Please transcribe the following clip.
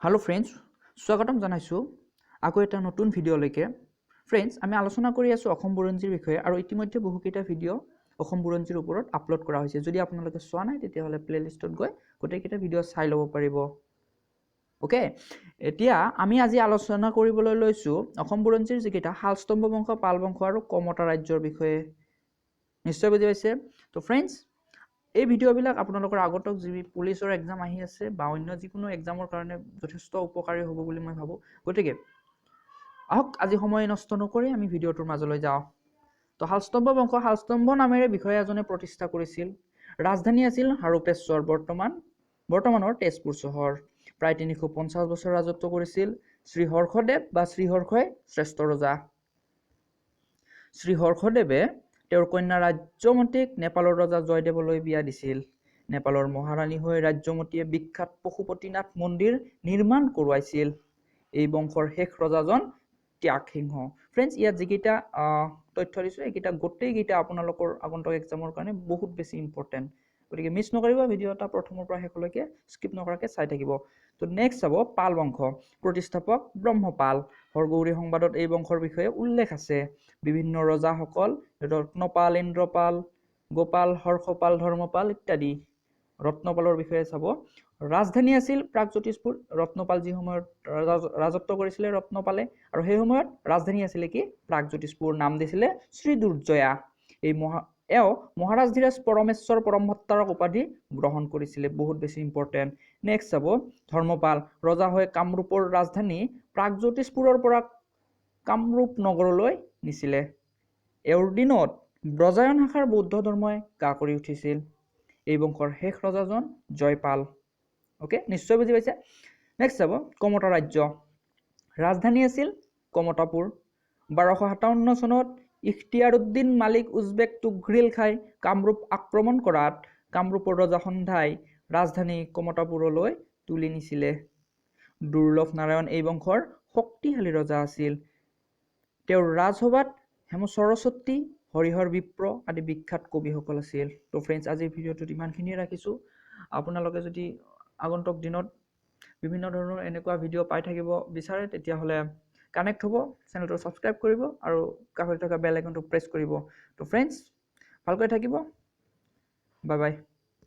Hello friends, স্বাগতম জানাইছো আকৌ এটা নতুন ভিডিও লৈকে friends আমি আলোচনা কৰি আছো অসম বুৰঞ্জীৰ বিষয়ে আৰু ইতিমধ্যে বহুকেইটা ভিডিও অসম বুৰঞ্জীৰ ওপৰত আপলোড কৰা হৈছে যদি আপোনালোকে চোৱা নাই তেতিয়া হলে প্লেলিষ্টত গৈ গোটেইকেইটা ভিডিও চাই ল'ব পাৰিব ওকে এতিয়া আমি আজি আলোচনা কৰিবলৈ লৈছো অসম বুৰঞ্জীৰ যিকেইটা হালস্তম্ভ বংশ পাল বংশ আৰু কমতা ৰাজ্যৰ বিষয়ে নিশ্চয় বুজি পাইছে তো friends এই ভিডিও বিলাক আপোনালোকৰ আগতক যি পুলিচৰ এক্সাম আহি আছে বা অন্য যিকোনো এক্সামৰ কাৰণে যথেষ্ট উপকাৰী হ'ব বুলি মই ভাবো গতিকে আহক আজি সময় নষ্ট নকৰি আমি ভিডিওটোৰ মাজলৈ যাওঁ তো হালস্তম্ভ বংশ হালস্তম্ভ নামেৰে বিষয়া এজনে প্ৰতিষ্ঠা কৰিছিল ৰাজধানী আছিল হাৰুপেশ্বৰ বৰ্তমানৰ তেজপুৰ চহৰ প্ৰায় 350 বছৰ ৰাজত্ব কৰিছিল শ্ৰী হৰ্ষদেৱ বা শ্ৰী হৰ্ষই শ্ৰেষ্ঠ ৰজা শ্ৰী হৰ্ষদেৱে তেওঁৰ কন্যা ৰাজ্যমতীক নেপালৰ ৰজা জয়দেৱলৈ বিয়া দিছিল নেপালৰ মহাৰাণী হৈ ৰাজ্যমতীয়ে বিখ্যাত পশুপতিনাথ মন্দিৰ নিৰ্মাণ কৰোৱাইছিল এই বংশৰ শেষ ৰজাজন ত্যাগ সিংহ ফ্ৰেণ্ডছ ইয়াত যিকেইটা তথ্য দিছো এইকেইটা গোটেইকেইটা আপোনালোকৰ আগন্তুক এক্সামৰ কাৰণে বহুত বেছি ইম্পৰ্টেণ্ট গতিকে মিছ নকৰিব ভিডিওটা প্ৰথমৰ পৰা শেষলৈকে স্কিপ নকৰাকৈ চাই থাকিব তো নেক্সট চাব পাল বংশ প্ৰতিষ্ঠাপক ব্ৰহ্মপাল হৰগৌৰী সংবাদত এই বংশৰ বিষয়ে উল্লেখ আছে বিভিন্ন ৰজাসকল ৰত্নপাল ইন্দ্ৰপাল গোপাল হৰ্ষপাল ধৰ্মপাল ইত্যাদি ৰত্নপালৰ বিষয়ে চাব ৰাজধানী আছিল প্ৰাগজ্যোতিষপুৰ ৰত্নপাল যি সময়ত ৰাজত্ব কৰিছিলে ৰত্নপালে আৰু সেই সময়ত ৰাজধানী আছিল কি প্ৰাগজ্যোতিষপুৰ নাম দিছিলে শ্ৰী দুৰ্জয়া এই মহাৰাজ ধীৰাজ পৰমেশ্বৰ পৰমভট্টাৰক উপাধি গ্ৰহণ কৰিছিলে বহুত বেছি ইম্পৰ্টেণ্ট নেক্সট চাব ধৰ্মপাল ৰজা হৈ কামৰূপৰ ৰাজধানী প্ৰাগজ্যোতিষপুৰৰ পৰা কামৰূপ নগৰলৈ নিছিলে এওঁৰ দিনত ব্ৰজায়ন শাখাৰ বৌদ্ধ ধৰ্মই গা কৰি উঠিছিল এই বংশৰ শেষ ৰজাজন জয়পাল ওকে নিশ্চয় বুজি পাইছে নেক্সট চাব কমতা ৰাজ্য ৰাজধানী আছিল কমতাপুৰ 1257 চনত ইখতিয়াৰুদ্দিন মালিক উজবেক তুঘ্ৰিল খাই কামৰূপ আক্ৰমণ কৰাত কামৰূপৰ ৰজা সন্ধাই ৰাজধানী কমতাপুৰলৈ তুলি নিছিলে দুৰ্লভ নাৰায়ণ এই বংশৰ শক্তিশালী ৰজা আছিল তেওঁৰ ৰাজসভাত হেম সৰস্বতী হৰিহৰ বিপ্ৰ আদি বিখ্যাত কবিসকল আছিল তো ফ্ৰেণ্ডছ আজিৰ ভিডিওটোত ইমানখিনিয়ে ৰাখিছোঁ আপোনালোকে যদি আগন্তুক দিনত বিভিন্ন ধৰণৰ এনেকুৱা ভিডিও পাই থাকিব বিচাৰে তেতিয়াহ'লে কানেক্ট হ'ব চেনেলটো ছাবস্ক্ৰাইব কৰিব আৰু কাষত থকা বেল আইকনটো প্ৰেছ কৰিব তো ফ্ৰেণ্ডছ ভালকৈ থাকিব বাই বাই